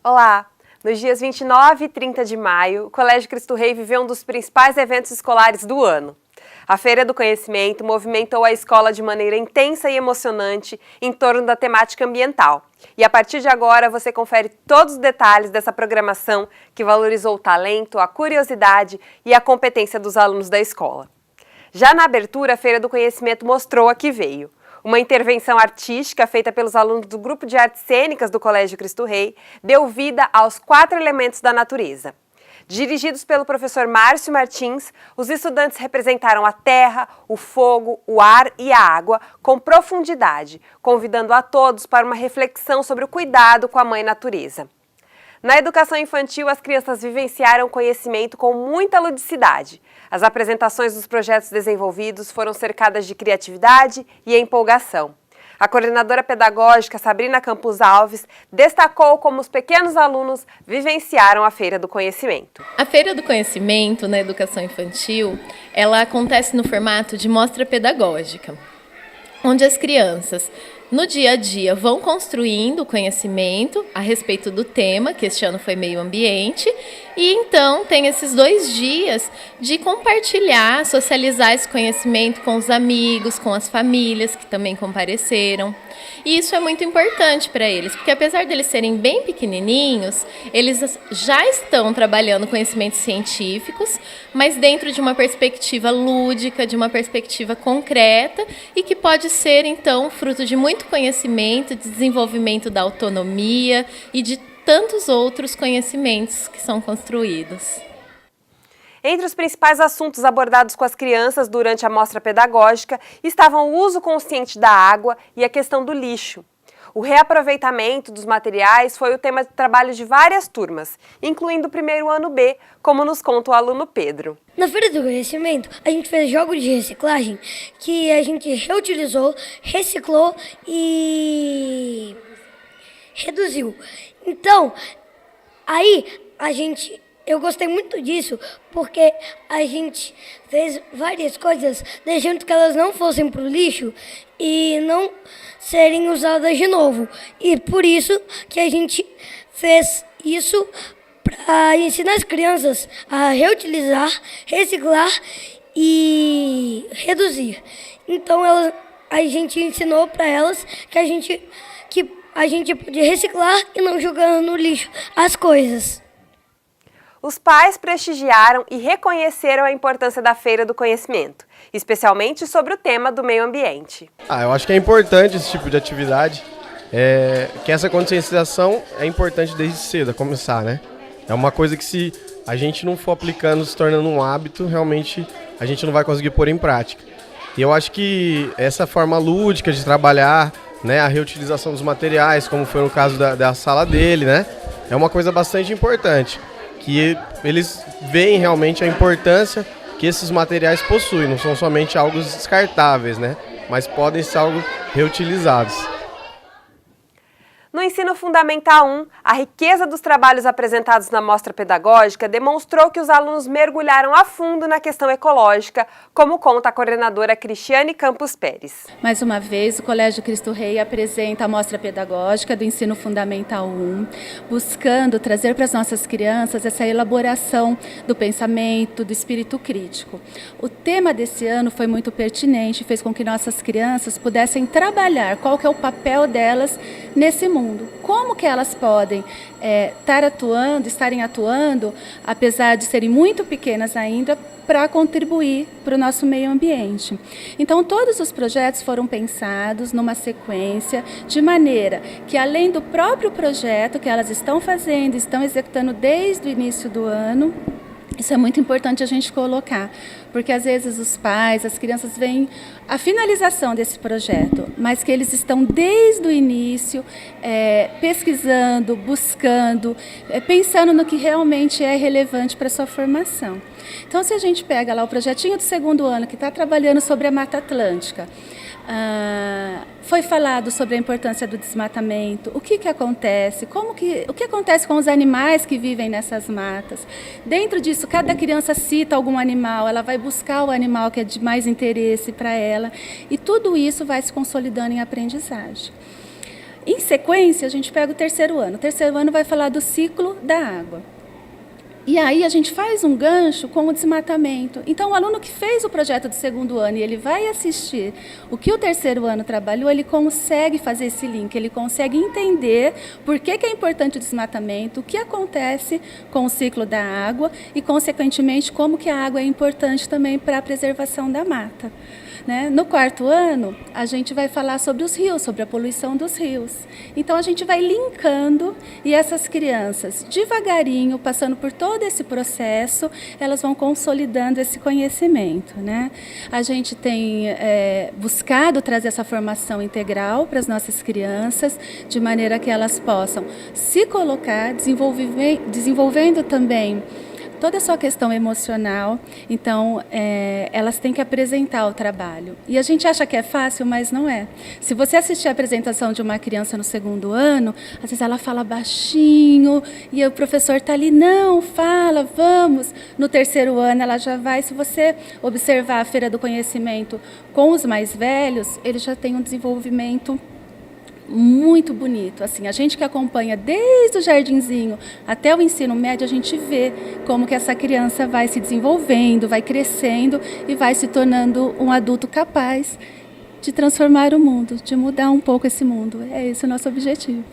Olá! Nos dias 29 e 30 de maio, o Colégio Cristo Rei viveu um dos principais eventos escolares do ano. A Feira do Conhecimento movimentou a escola de maneira intensa e emocionante em torno da temática ambiental. E a partir de agora você confere todos os detalhes dessa programação que valorizou o talento, a curiosidade e a competência dos alunos da escola. Já na abertura, a Feira do Conhecimento mostrou a que veio. Uma intervenção artística feita pelos alunos do Grupo de Artes Cênicas do Colégio Cristo Rei deu vida aos 4 elementos da natureza. Dirigidos pelo professor Márcio Martins, os estudantes representaram a terra, o fogo, o ar e a água com profundidade, convidando a todos para uma reflexão sobre o cuidado com a mãe natureza. Na educação infantil, as crianças vivenciaram conhecimento com muita ludicidade. As apresentações dos projetos desenvolvidos foram cercadas de criatividade e empolgação. A coordenadora pedagógica Sabrina Campos Alves destacou como os pequenos alunos vivenciaram a Feira do Conhecimento. A Feira do Conhecimento na educação infantil, ela acontece no formato de mostra pedagógica, onde as crianças, no dia a dia, vão construindo conhecimento a respeito do tema, que este ano foi meio ambiente, e então tem esses 2 dias de compartilhar, socializar esse conhecimento com os amigos, com as famílias que também compareceram. E isso é muito importante para eles, porque apesar deles serem bem pequenininhos, eles já estão trabalhando conhecimentos científicos, mas dentro de uma perspectiva lúdica, de uma perspectiva concreta e que pode ser, então, fruto de muito conhecimento, de desenvolvimento da autonomia e de tantos outros conhecimentos que são construídos. Entre os principais assuntos abordados com as crianças durante a mostra pedagógica estavam o uso consciente da água e a questão do lixo. O reaproveitamento dos materiais foi o tema de trabalho de várias turmas, incluindo o primeiro ano B, como nos conta o aluno Pedro. Na Feira do Conhecimento, a gente fez jogos de reciclagem que a gente reutilizou, reciclou e reduziu. Então, eu gostei muito disso, porque a gente fez várias coisas deixando que elas não fossem para o lixo e não serem usadas de novo. E por isso que a gente fez isso para ensinar as crianças a reutilizar, reciclar e reduzir. Então a gente ensinou para elas que a gente podia reciclar e não jogar no lixo as coisas. Os pais prestigiaram e reconheceram a importância da Feira do Conhecimento, especialmente sobre o tema do meio ambiente. Eu acho que é importante esse tipo de atividade, que essa conscientização é importante desde cedo, a começar, né? É uma coisa que se a gente não for aplicando, se tornando um hábito, realmente a gente não vai conseguir pôr em prática. E eu acho que essa forma lúdica de trabalhar, né, a reutilização dos materiais, como foi no caso da sala dele, né, é uma coisa bastante importante, que eles veem realmente a importância que esses materiais possuem, não são somente algo descartáveis, né, mas podem ser algo reutilizados. No Ensino Fundamental 1, a riqueza dos trabalhos apresentados na mostra pedagógica demonstrou que os alunos mergulharam a fundo na questão ecológica, como conta a coordenadora Cristiane Campos Pérez. Mais uma vez, o Colégio Cristo Rei apresenta a mostra pedagógica do Ensino Fundamental 1, buscando trazer para as nossas crianças essa elaboração do pensamento, do espírito crítico. O tema desse ano foi muito pertinente, fez com que nossas crianças pudessem trabalhar qual que é o papel delas nesse mundo. Como que elas podem estarem atuando, apesar de serem muito pequenas ainda, para contribuir para o nosso meio ambiente. Então, todos os projetos foram pensados numa sequência, de maneira que, além do próprio projeto que elas estão fazendo, estão executando desde o início do ano, isso é muito importante a gente colocar, porque às vezes os pais, as crianças veem a finalização desse projeto, mas que eles estão desde o início pesquisando, buscando, pensando no que realmente é relevante para a sua formação. Então, se a gente pega lá o projetinho do 2º ano, que está trabalhando sobre a Mata Atlântica, foi falado sobre a importância do desmatamento, o que acontece, o que acontece com os animais que vivem nessas matas. Dentro disso, cada criança cita algum animal, ela vai buscar o animal que é de mais interesse para ela, e tudo isso vai se consolidando em aprendizagem. Em sequência, a gente pega o terceiro ano. O terceiro ano vai falar do ciclo da água. E aí a gente faz um gancho com o desmatamento. Então, o aluno que fez o projeto do segundo ano e ele vai assistir o que o terceiro ano trabalhou, ele consegue fazer esse link, ele consegue entender por que é importante o desmatamento, o que acontece com o ciclo da água e, consequentemente, como que a água é importante também para a preservação da mata. Né? No quarto ano, a gente vai falar sobre os rios, sobre a poluição dos rios. Então, a gente vai linkando e essas crianças, devagarinho, passando por todo esse processo, elas vão consolidando esse conhecimento. Né? A gente tem buscado trazer essa formação integral para as nossas crianças, de maneira que elas possam se colocar, desenvolvendo também toda a sua questão emocional. Então, elas têm que apresentar o trabalho. E a gente acha que é fácil, mas não é. Se você assistir a apresentação de uma criança no segundo ano, às vezes ela fala baixinho, e o professor está ali, não, fala, vamos. No terceiro ano ela já vai. Se você observar a Feira do Conhecimento com os mais velhos, eles já têm um desenvolvimento muito bonito. Assim, a gente que acompanha desde o jardinzinho até o ensino médio, a gente vê como que essa criança vai se desenvolvendo, vai crescendo e vai se tornando um adulto capaz de transformar o mundo, de mudar um pouco esse mundo. É esse o nosso objetivo.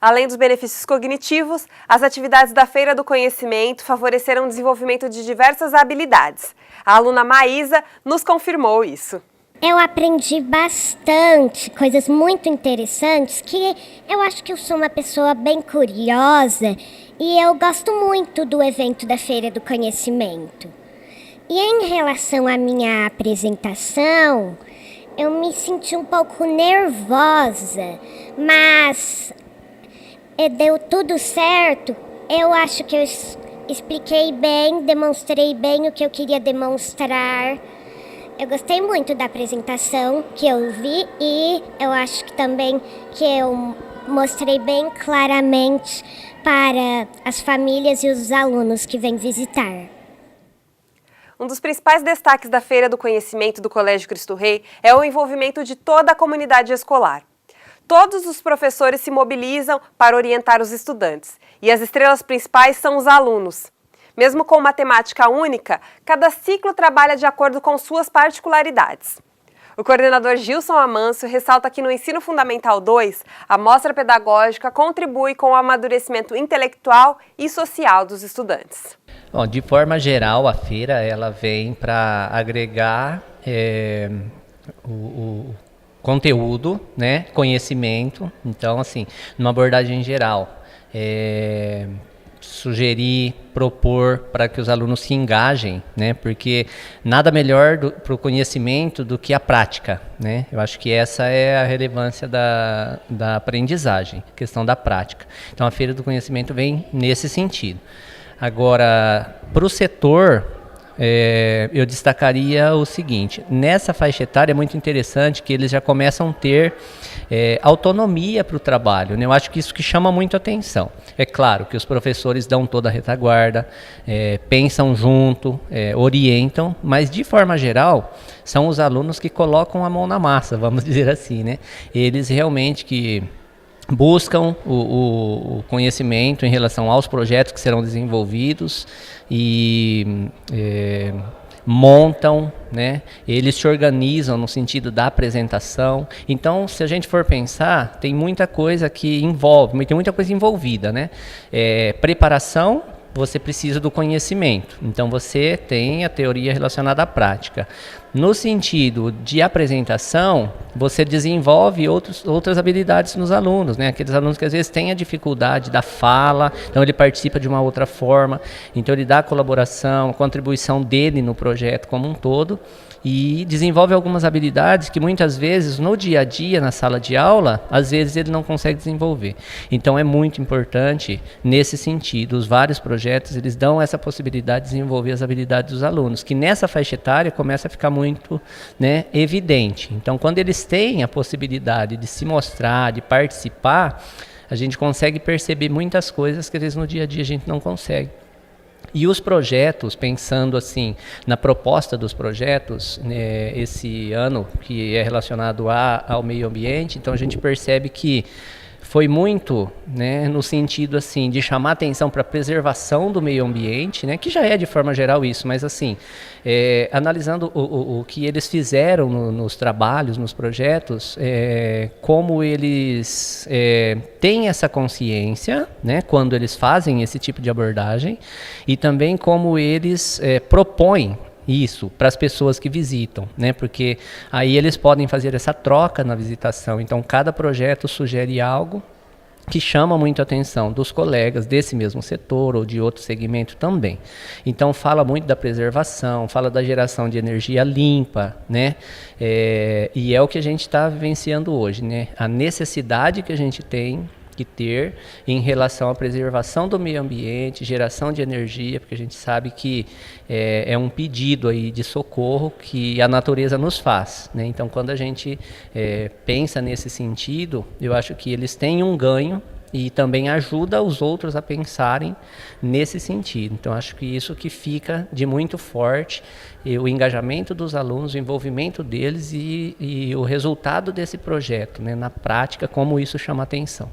Além dos benefícios cognitivos, as atividades da Feira do Conhecimento favoreceram o desenvolvimento de diversas habilidades. A aluna Maísa nos confirmou isso. Eu aprendi bastante, coisas muito interessantes, que eu acho que eu sou uma pessoa bem curiosa e eu gosto muito do evento da Feira do Conhecimento. E em relação à minha apresentação, eu me senti um pouco nervosa, mas deu tudo certo. Eu acho que eu expliquei bem, demonstrei bem o que eu queria demonstrar. Eu gostei muito da apresentação que eu vi e eu acho que também que eu mostrei bem claramente para as famílias e os alunos que vêm visitar. Um dos principais destaques da Feira do Conhecimento do Colégio Cristo Rei é o envolvimento de toda a comunidade escolar. Todos os professores se mobilizam para orientar os estudantes e as estrelas principais são os alunos. Mesmo com matemática única, cada ciclo trabalha de acordo com suas particularidades. O coordenador Gilson Amâncio ressalta que no Ensino Fundamental 2, a mostra pedagógica contribui com o amadurecimento intelectual e social dos estudantes. Bom, de forma geral, a feira ela vem para agregar o conteúdo, né, conhecimento. Então, assim, numa abordagem geral, sugerir, propor para que os alunos se engajem, né? Porque nada melhor para o conhecimento do que a prática, né? Eu acho que essa é a relevância da aprendizagem, a questão da prática. Então a Feira do Conhecimento vem nesse sentido. Agora, para o setor, eu destacaria o seguinte: nessa faixa etária é muito interessante que eles já começam a ter autonomia para o trabalho, né? Eu acho que isso que chama muito a atenção. É claro que os professores dão toda a retaguarda, pensam junto, orientam, mas de forma geral são os alunos que colocam a mão na massa, vamos dizer assim, né? Eles realmente que buscam o conhecimento em relação aos projetos que serão desenvolvidos e montam, né? Eles se organizam no sentido da apresentação. Então, se a gente for pensar, tem muita coisa que envolve, tem muita coisa envolvida, né? Preparação, você precisa do conhecimento. Então, você tem a teoria relacionada à prática. No sentido de apresentação, você desenvolve outras habilidades nos alunos, né? Aqueles alunos que às vezes têm a dificuldade da fala, então ele participa de uma outra forma, então ele dá a colaboração, a contribuição dele no projeto como um todo e desenvolve algumas habilidades que muitas vezes no dia a dia, na sala de aula, às vezes ele não consegue desenvolver. Então é muito importante nesse sentido, os vários projetos eles dão essa possibilidade de desenvolver as habilidades dos alunos, que nessa faixa etária começa a ficar muito, né, evidente. Então quando eles têm a possibilidade de se mostrar, de participar, a gente consegue perceber muitas coisas que às vezes no dia a dia a gente não consegue. E os projetos, pensando assim na proposta dos projetos, esse ano que é relacionado ao meio ambiente, então a gente percebe que foi muito, né, no sentido assim de chamar atenção para a preservação do meio ambiente, né, que já é de forma geral isso, mas assim, analisando o que eles fizeram nos trabalhos, nos projetos, como eles têm essa consciência, né, quando eles fazem esse tipo de abordagem, e também como eles propõem isso para as pessoas que visitam, né? Porque aí eles podem fazer essa troca na visitação. Então, cada projeto sugere algo que chama muito a atenção dos colegas desse mesmo setor ou de outro segmento também. Então, fala muito da preservação, fala da geração de energia limpa, né? E é o que a gente está vivenciando hoje, né? A necessidade que a gente tem que ter em relação à preservação do meio ambiente, geração de energia, porque a gente sabe que é um pedido aí de socorro que a natureza nos faz, né? Então, quando a gente pensa nesse sentido, eu acho que eles têm um ganho e também ajuda os outros a pensarem nesse sentido. Então, acho que isso que fica de muito forte, o engajamento dos alunos, o envolvimento deles e o resultado desse projeto, né, na prática, como isso chama atenção.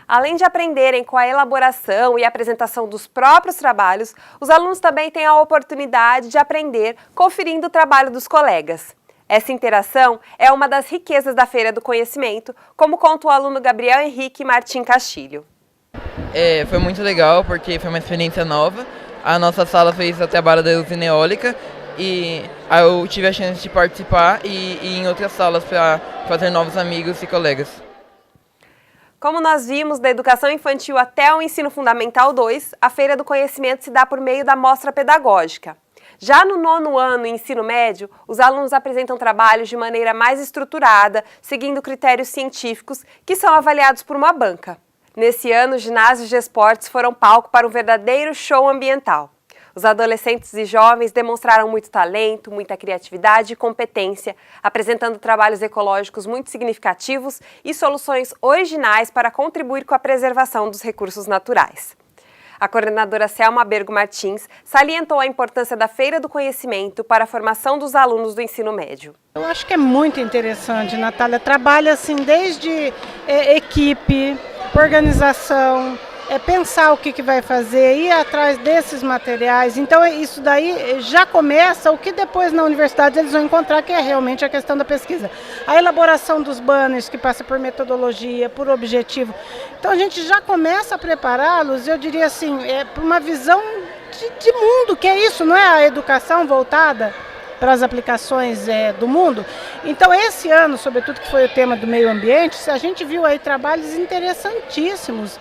Além de aprenderem com a elaboração e apresentação dos próprios trabalhos, os alunos também têm a oportunidade de aprender conferindo o trabalho dos colegas. Essa interação é uma das riquezas da Feira do Conhecimento, como conta o aluno Gabriel Henrique Martim Castilho. Foi muito legal porque foi uma experiência nova. A nossa sala fez o trabalho da usina eólica e eu tive a chance de participar e ir em outras salas para fazer novos amigos e colegas. Como nós vimos, da educação infantil até o ensino fundamental 2, a Feira do Conhecimento se dá por meio da mostra pedagógica. Já no 9º ano, ensino médio, os alunos apresentam trabalhos de maneira mais estruturada, seguindo critérios científicos que são avaliados por uma banca. Nesse ano, os ginásios de esportes foram palco para um verdadeiro show ambiental. Os adolescentes e jovens demonstraram muito talento, muita criatividade e competência, apresentando trabalhos ecológicos muito significativos e soluções originais para contribuir com a preservação dos recursos naturais. A coordenadora Selma Bergo Martins salientou a importância da Feira do Conhecimento para a formação dos alunos do ensino médio. Eu acho que é muito interessante, Natália. Trabalha assim desde equipe, organização, pensar o que vai fazer, ir atrás desses materiais. Então isso daí já começa o que depois na universidade eles vão encontrar, que é realmente a questão da pesquisa. A elaboração dos banners, que passa por metodologia, por objetivo. Então a gente já começa a prepará-los, eu diria assim, para uma visão de mundo, que é isso, não é a educação voltada para as aplicações do mundo. Então esse ano, sobretudo que foi o tema do meio ambiente, a gente viu aí trabalhos interessantíssimos,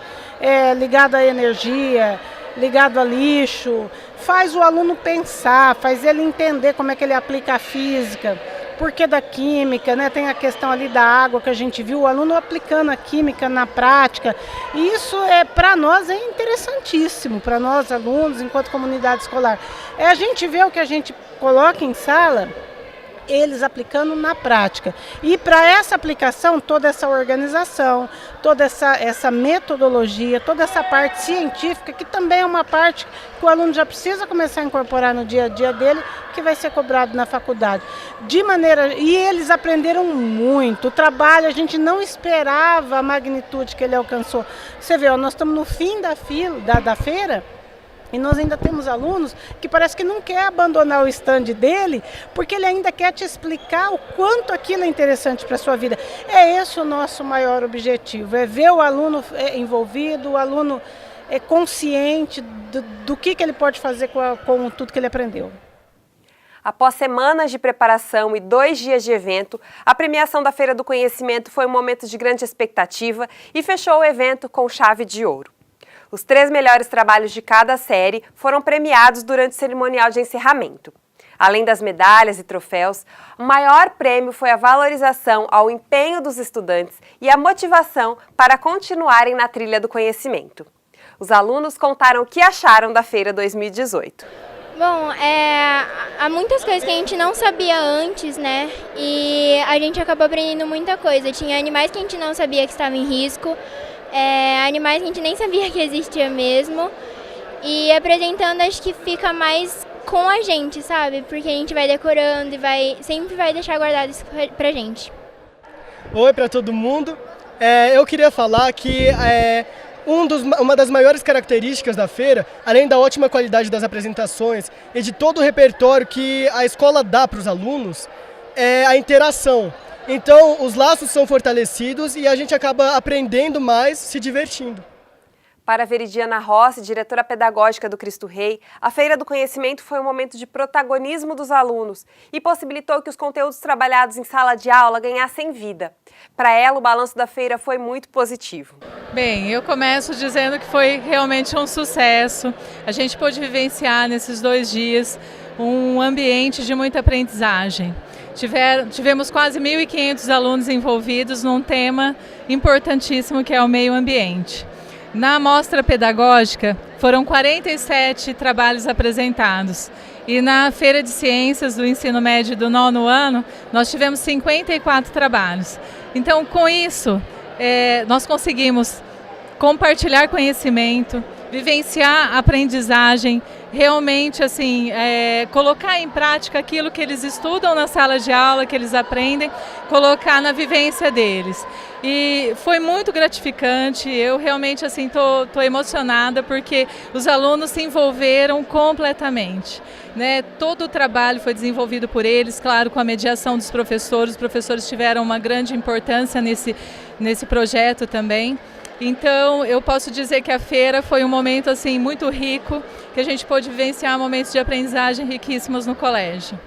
ligado à energia, ligado a lixo, faz o aluno pensar, faz ele entender como é que ele aplica a física, porque da química, né? Tem a questão ali da água que a gente viu, o aluno aplicando a química na prática, e isso para nós é interessantíssimo, para nós alunos, enquanto comunidade escolar. A gente vê o que a gente coloca em sala, eles aplicando na prática. E para essa aplicação, toda essa organização, toda essa metodologia, toda essa parte científica, que também é uma parte que o aluno já precisa começar a incorporar no dia a dia dele, que vai ser cobrado na faculdade. E eles aprenderam muito. O trabalho, a gente não esperava a magnitude que ele alcançou. Você vê, nós estamos no fim da feira, e nós ainda temos alunos que parece que não quer abandonar o stand dele, porque ele ainda quer te explicar o quanto aquilo é interessante para a sua vida. É esse o nosso maior objetivo, é ver o aluno envolvido, o aluno consciente do que ele pode fazer com tudo que ele aprendeu. Após semanas de preparação e 2 dias de evento, a premiação da Feira do Conhecimento foi um momento de grande expectativa e fechou o evento com chave de ouro. Os 3 melhores trabalhos de cada série foram premiados durante o cerimonial de encerramento. Além das medalhas e troféus, o maior prêmio foi a valorização ao empenho dos estudantes e a motivação para continuarem na trilha do conhecimento. Os alunos contaram o que acharam da Feira 2018. Bom, há muitas coisas que a gente não sabia antes, né? E a gente acabou aprendendo muita coisa. Tinha animais que a gente não sabia que estavam em risco, animais que a gente nem sabia que existia mesmo. E apresentando acho que fica mais com a gente, sabe? Porque a gente vai decorando e sempre vai deixar guardado isso pra gente. Oi para todo mundo. Eu queria falar que uma das maiores características da feira, além da ótima qualidade das apresentações e de todo o repertório que a escola dá para os alunos, é a interação. Então, os laços são fortalecidos e a gente acaba aprendendo mais, se divertindo. Para Veridiana Rossi, diretora pedagógica do Cristo Rei, a Feira do Conhecimento foi um momento de protagonismo dos alunos e possibilitou que os conteúdos trabalhados em sala de aula ganhassem vida. Para ela, o balanço da feira foi muito positivo. Bem, eu começo dizendo que foi realmente um sucesso. A gente pôde vivenciar nesses 2 dias um ambiente de muita aprendizagem. Tivemos quase 1.500 alunos envolvidos num tema importantíssimo que é o meio ambiente. Na mostra pedagógica, foram 47 trabalhos apresentados. E na Feira de Ciências do Ensino Médio do 9º ano, nós tivemos 54 trabalhos. Então, com isso, nós conseguimos compartilhar conhecimento, vivenciar a aprendizagem, realmente assim, colocar em prática aquilo que eles estudam na sala de aula, que eles aprendem, colocar na vivência deles. E foi muito gratificante, eu realmente assim tô emocionada porque os alunos se envolveram completamente. Né? Todo o trabalho foi desenvolvido por eles, claro, com a mediação dos professores. Os professores tiveram uma grande importância nesse projeto também. Então, eu posso dizer que a feira foi um momento assim muito rico, que a gente pôde vivenciar momentos de aprendizagem riquíssimos no colégio.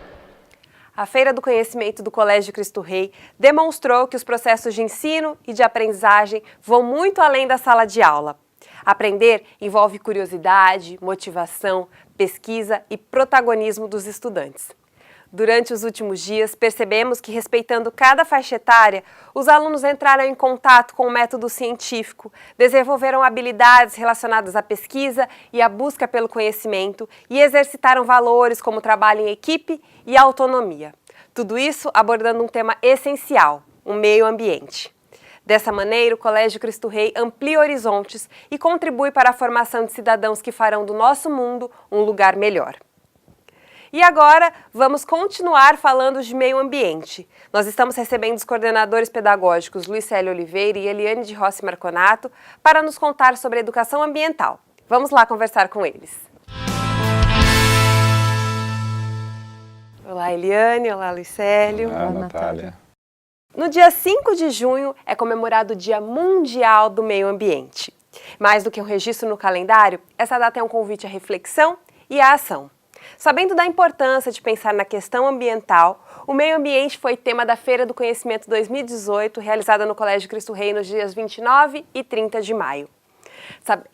A Feira do Conhecimento do Colégio Cristo Rei demonstrou que os processos de ensino e de aprendizagem vão muito além da sala de aula. Aprender envolve curiosidade, motivação, pesquisa e protagonismo dos estudantes. Durante os últimos dias, percebemos que, respeitando cada faixa etária, os alunos entraram em contato com o método científico, desenvolveram habilidades relacionadas à pesquisa e à busca pelo conhecimento e exercitaram valores como trabalho em equipe e autonomia. Tudo isso abordando um tema essencial, o meio ambiente. Dessa maneira, o Colégio Cristo Rei amplia horizontes e contribui para a formação de cidadãos que farão do nosso mundo um lugar melhor. E agora, vamos continuar falando de meio ambiente. Nós estamos recebendo os coordenadores pedagógicos Luiz Célio Oliveira e Eliane de Rossi Marconato para nos contar sobre educação ambiental. Vamos lá conversar com eles. Olá, Eliane. Olá, Luiz Célio. Olá, Natália. No dia 5 de junho é comemorado o Dia Mundial do Meio Ambiente. Mais do que um registro no calendário, essa data é um convite à reflexão e à ação. Sabendo da importância de pensar na questão ambiental, o meio ambiente foi tema da Feira do Conhecimento 2018, realizada no Colégio Cristo Rei nos dias 29 e 30 de maio.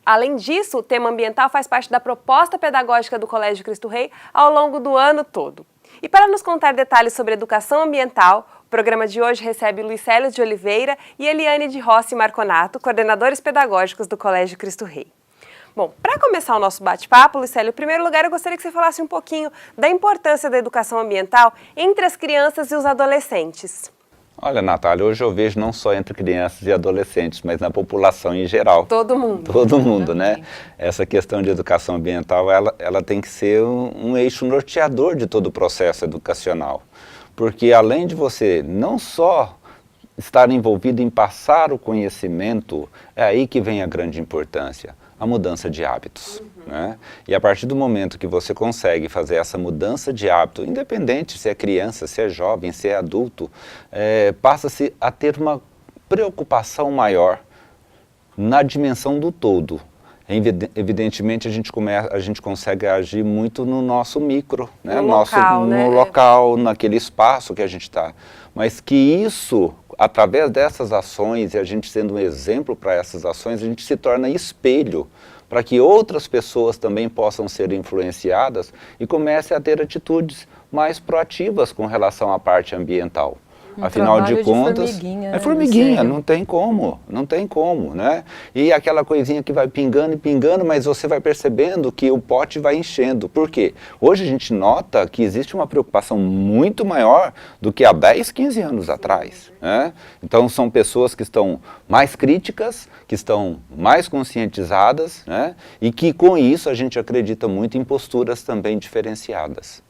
Além disso, o tema ambiental faz parte da proposta pedagógica do Colégio Cristo Rei ao longo do ano todo. E para nos contar detalhes sobre educação ambiental, o programa de hoje recebe Luiz Célio de Oliveira e Eliane de Rossi Marconato, coordenadores pedagógicos do Colégio Cristo Rei. Bom, para começar o nosso bate-papo, Luiz Célio, em primeiro lugar eu gostaria que você falasse um pouquinho da importância da educação ambiental entre as crianças e os adolescentes. Olha, Natália, hoje eu vejo não só entre crianças e adolescentes, mas na população em geral. Todo mundo. Todo mundo, né? Essa questão de educação ambiental, ela tem que ser um eixo norteador de todo o processo educacional. Porque além de você não só estar envolvido em passar o conhecimento, é aí que vem a grande importância. A mudança de hábitos, né? E a partir do momento que você consegue fazer essa mudança de hábito, independente se é criança, se é jovem, se é adulto, passa-se a ter uma preocupação maior na dimensão do todo. Evidentemente, a gente consegue agir muito no nosso micro, né? No local, naquele espaço que a gente está. Mas que isso, através dessas ações, e a gente sendo um exemplo para essas ações, a gente se torna espelho para que outras pessoas também possam ser influenciadas e comecem a ter atitudes mais proativas com relação à parte ambiental. Afinal de contas, formiguinha, é formiguinha, não tem como, né? E aquela coisinha que vai pingando e pingando, mas você vai percebendo que o pote vai enchendo. Por quê? Hoje a gente nota que existe uma preocupação muito maior do que há 10, 15 anos atrás, né? Então são pessoas que estão mais críticas, que estão mais conscientizadas, né? E que com isso a gente acredita muito em posturas também diferenciadas.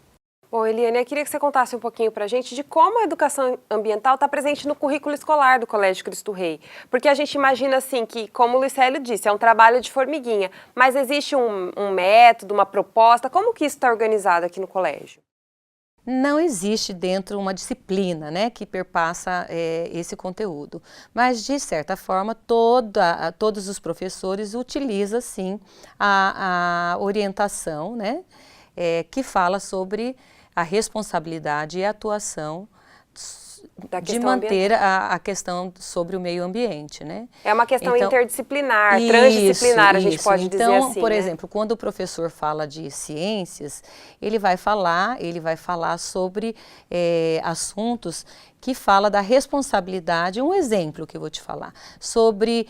Bom, Eliane, eu queria que você contasse um pouquinho para a gente de como a educação ambiental está presente no currículo escolar do Colégio Cristo Rei. Porque a gente imagina assim que, como o Lucélio disse, é um trabalho de formiguinha, mas existe um método, uma proposta, como que isso está organizado aqui no colégio? Não existe dentro uma disciplina, né, que perpassa esse conteúdo, mas de certa forma todos os professores utilizam sim a orientação, né, que fala sobre a responsabilidade e a atuação de manter a questão sobre o meio ambiente, né? É uma questão interdisciplinar, transdisciplinar, a gente pode dizer assim. Então, por exemplo, quando o professor fala de ciências, ele vai falar sobre assuntos que fala da responsabilidade, um exemplo que eu vou te falar, sobre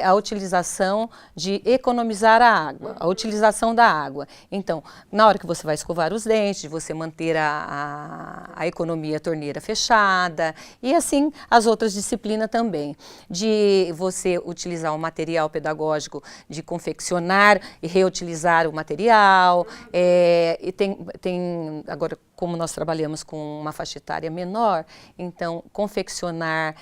a utilização de economizar a água, a utilização da água. Então, na hora que você vai escovar os dentes, de você manter a economia torneira fechada, e assim as outras disciplinas também, de você utilizar um material pedagógico, de confeccionar e reutilizar o material, e tem agora, como nós trabalhamos com uma faixa etária menor, então confeccionar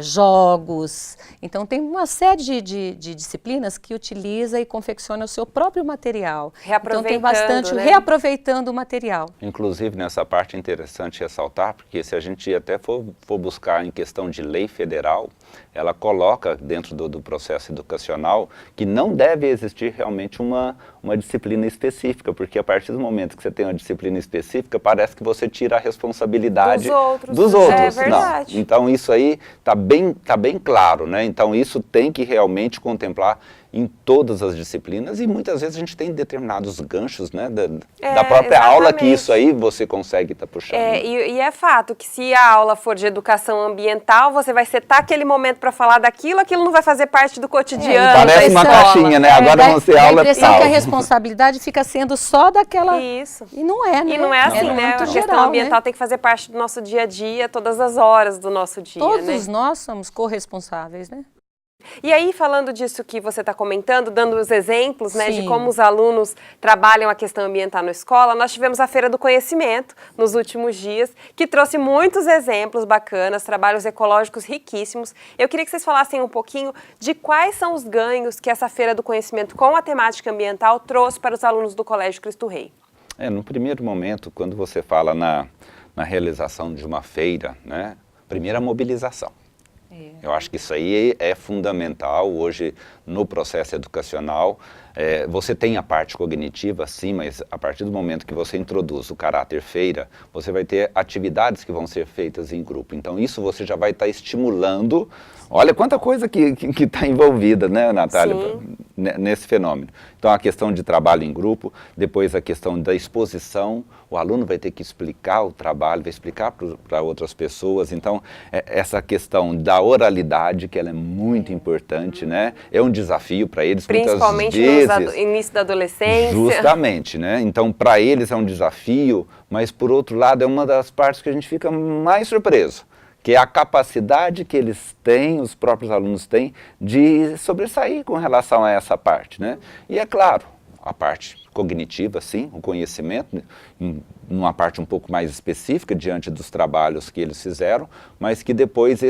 jogos, então tem uma série de disciplinas que utiliza e confecciona o seu próprio material. Então tem bastante, né? Reaproveitando o material. Inclusive nessa parte é interessante ressaltar, porque se a gente até for buscar em questão de lei federal, ela coloca dentro do processo educacional que não deve existir realmente uma disciplina específica, porque a partir do momento que você tem uma disciplina específica, parece que você tira a responsabilidade dos outros. É verdade. Não. Então isso aí tá bem claro, né? Então isso tem que realmente contemplar em todas as disciplinas e muitas vezes a gente tem determinados ganchos, né, da própria aula que isso aí você consegue estar puxando. E é fato que se a aula for de educação ambiental, você vai setar aquele momento para falar daquilo, aquilo não vai fazer parte do cotidiano. Parece uma caixinha, né? Agora vão ser aula tal. Que a responsabilidade fica sendo só daquela... Isso. E não é, né? E não é assim, né? A questão ambiental tem que fazer parte do nosso dia a dia, todas as horas do nosso dia, Todos nós somos corresponsáveis, né? E aí, falando disso que você está comentando, dando os exemplos, né, de como os alunos trabalham a questão ambiental na escola, nós tivemos a Feira do Conhecimento nos últimos dias, que trouxe muitos exemplos bacanas, trabalhos ecológicos riquíssimos. Eu queria que vocês falassem um pouquinho de quais são os ganhos que essa Feira do Conhecimento com a temática ambiental trouxe para os alunos do Colégio Cristo Rei. No primeiro momento, quando você fala na realização de uma feira, né, primeiro a mobilização. Eu acho que isso aí é fundamental hoje no processo educacional. Você tem a parte cognitiva, sim, mas a partir do momento que você introduz o caráter feira, você vai ter atividades que vão ser feitas em grupo. Então isso você já vai estar estimulando. Olha quanta coisa que está envolvida, né, Natália, nesse fenômeno. Então a questão de trabalho em grupo, depois a questão da exposição, o aluno vai ter que explicar o trabalho, vai explicar para outras pessoas. Então essa questão da oralidade, que ela é muito importante, né, é um desafio para eles. Principalmente no início da adolescência. Justamente, né, então para eles é um desafio, mas por outro lado é uma das partes que a gente fica mais surpreso, que é a capacidade que eles têm, os próprios alunos têm, de sobressair com relação a essa parte, né? E é claro, a parte cognitiva, sim, o conhecimento, numa parte um pouco mais específica diante dos trabalhos que eles fizeram, mas que depois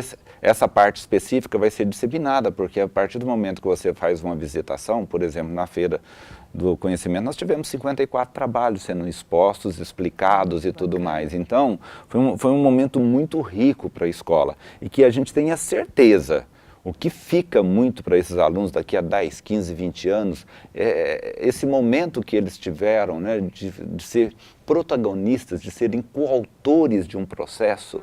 essa parte específica vai ser disciplinada, porque a partir do momento que você faz uma visitação, por exemplo, na Feira do Conhecimento, nós tivemos 54 trabalhos sendo expostos, explicados e tudo mais. Então, foi um momento muito rico para a escola e que a gente tenha certeza. O que fica muito para esses alunos daqui a 10, 15, 20 anos é esse momento que eles tiveram, né, de ser protagonistas, de serem coautores de um processo.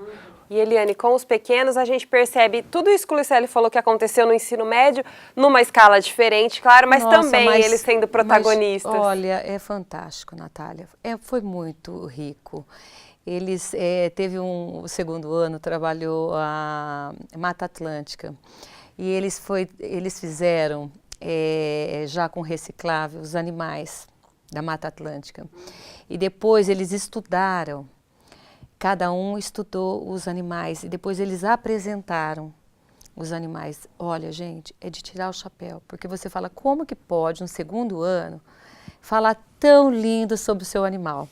E Eliane, com os pequenos a gente percebe tudo isso que o Lucélio falou que aconteceu no ensino médio, numa escala diferente, claro, mas também eles sendo protagonistas. Olha, é fantástico, Natália. Foi muito rico. Eles o segundo ano, trabalhou a Mata Atlântica e eles fizeram já com reciclável os animais da Mata Atlântica e depois eles estudaram, cada um estudou os animais e depois eles apresentaram os animais. Olha, gente, é de tirar o chapéu, porque você fala como que pode no segundo ano falar tão lindo sobre o seu animal.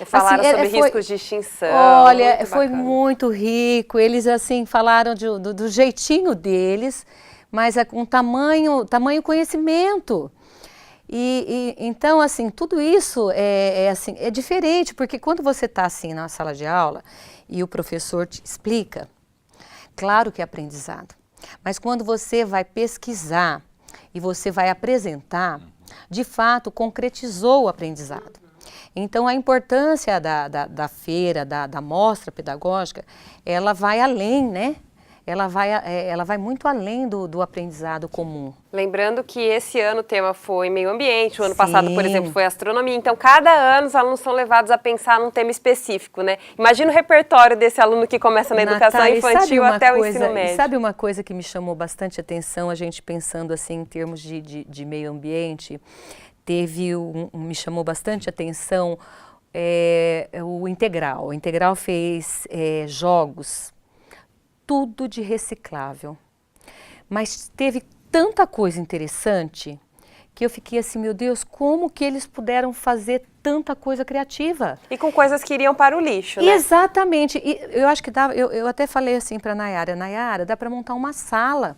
Falaram sobre riscos de extinção. Olha, foi muito rico. Eles assim falaram do jeitinho deles, mas com tamanho conhecimento. Então assim, tudo isso assim, é diferente, porque quando você está assim na sala de aula e o professor te explica, claro que é aprendizado. Mas quando você vai pesquisar e você vai apresentar, de fato concretizou o aprendizado. Então, a importância da feira, da mostra pedagógica, ela vai além, né? Ela vai muito além do aprendizado comum. Lembrando que esse ano o tema foi meio ambiente, o ano passado, por exemplo, foi astronomia. Então, cada ano os alunos são levados a pensar num tema específico, né? Imagina o repertório desse aluno que começa na educação infantil até o ensino médio. Sabe uma coisa que me chamou bastante atenção, a gente pensando assim em termos de meio ambiente? Me chamou bastante atenção o Integral. O Integral fez jogos, tudo de reciclável. Mas teve tanta coisa interessante que eu fiquei assim, meu Deus, como que eles puderam fazer tanta coisa criativa? E com coisas que iriam para o lixo, né? Exatamente. E eu acho que dá, eu até falei assim para Nayara, dá para montar uma sala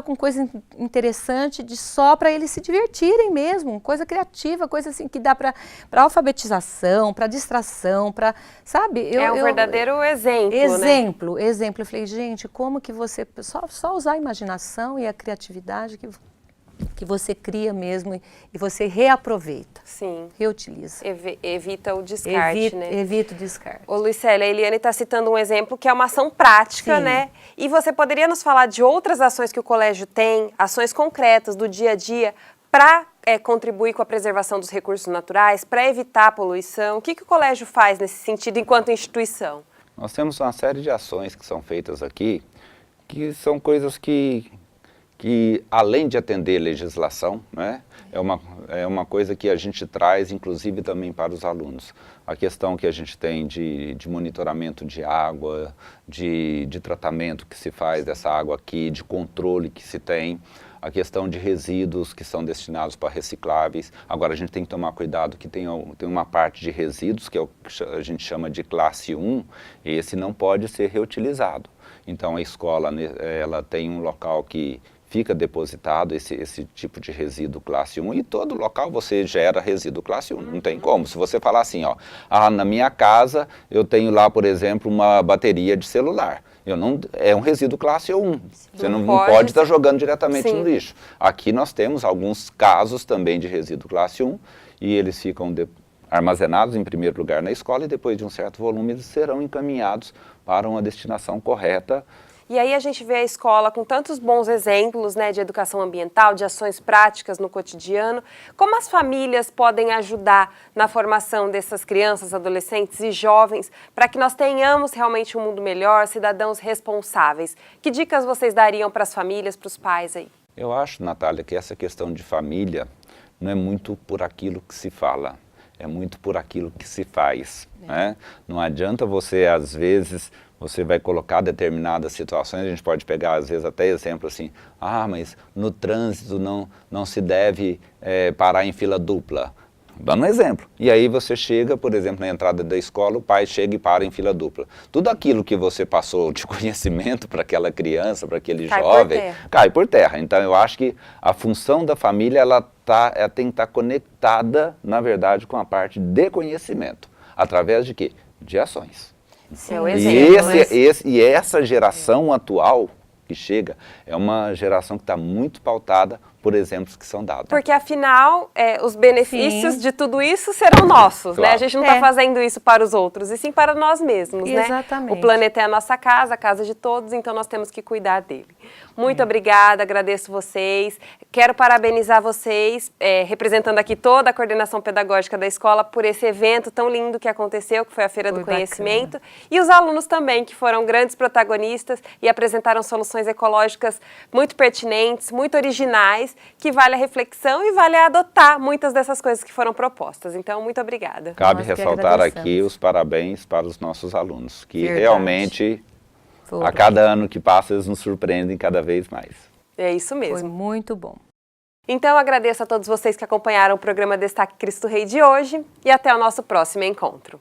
com coisa interessante só para eles se divertirem mesmo, coisa criativa, coisa assim que dá para alfabetização, para distração, para, sabe? Um verdadeiro exemplo, né? Exemplo. Eu falei, gente, como que você, só usar a imaginação e a criatividade que você cria mesmo e você reaproveita. Sim. Reutiliza. Evita o descarte, né? Evita o descarte. Ô, Luicélia, a Eliane está citando um exemplo que é uma ação prática, né? E você poderia nos falar de outras ações que o colégio tem, ações concretas do dia a dia, para contribuir com a preservação dos recursos naturais, para evitar a poluição? O que o colégio faz nesse sentido enquanto instituição? Nós temos uma série de ações que são feitas aqui, que são coisas que além de atender legislação, né, é uma coisa que a gente traz, inclusive, também para os alunos. A questão que a gente tem de monitoramento de água, de tratamento que se faz dessa água aqui, de controle que se tem, a questão de resíduos que são destinados para recicláveis. Agora, a gente tem que tomar cuidado que tem uma parte de resíduos, que é o que a gente chama de classe 1, e esse não pode ser reutilizado. Então, a escola ela tem um local que fica depositado esse tipo de resíduo classe 1 e todo local você gera resíduo classe 1, não tem como. Se você falar assim, ó, na minha casa eu tenho lá, por exemplo, uma bateria de celular, é um resíduo classe 1, você não pode estar jogando diretamente no lixo. Aqui nós temos alguns casos também de resíduo classe 1 e eles ficam armazenados em primeiro lugar na escola e depois de um certo volume eles serão encaminhados para uma destinação correta. E aí a gente vê a escola com tantos bons exemplos, né, de educação ambiental, de ações práticas no cotidiano. Como as famílias podem ajudar na formação dessas crianças, adolescentes e jovens para que nós tenhamos realmente um mundo melhor, cidadãos responsáveis? Que dicas vocês dariam para as famílias, para os pais aí? Eu acho, Natália, que essa questão de família não é muito por aquilo que se fala, é muito por aquilo que se faz. Né? Não adianta você, às vezes, você vai colocar determinadas situações, a gente pode pegar, às vezes, até exemplo assim, mas no trânsito não se deve parar em fila dupla. Dando um exemplo. E aí você chega, por exemplo, na entrada da escola, o pai chega e para em fila dupla. Tudo aquilo que você passou de conhecimento para aquela criança, para aquele jovem, cai por terra. Então eu acho que a função da família, ela tem que estar conectada, na verdade, com a parte de conhecimento. Através de quê? De ações. E essa geração atual que chega é uma geração que está muito pautada por exemplos que são dados. Porque afinal, os benefícios de tudo isso serão nossos, Claro. né? A gente não está fazendo isso para os outros, e sim para nós mesmos, né? Exatamente. O planeta é a nossa casa, a casa de todos, então nós temos que cuidar dele. Muito obrigada, agradeço vocês. Quero parabenizar vocês, representando aqui toda a coordenação pedagógica da escola, por esse evento tão lindo que aconteceu, que foi a Feira do Conhecimento. E os alunos também, que foram grandes protagonistas e apresentaram soluções ecológicas muito pertinentes, muito originais, que vale a reflexão e vale a adotar muitas dessas coisas que foram propostas. Então, muito obrigada. Cabe ressaltar aqui os parabéns para os nossos alunos, que realmente, a cada ano que passa, eles nos surpreendem cada vez mais. É isso mesmo. Foi muito bom. Então, agradeço a todos vocês que acompanharam o programa Destaque Cristo Rei de hoje e até o nosso próximo encontro.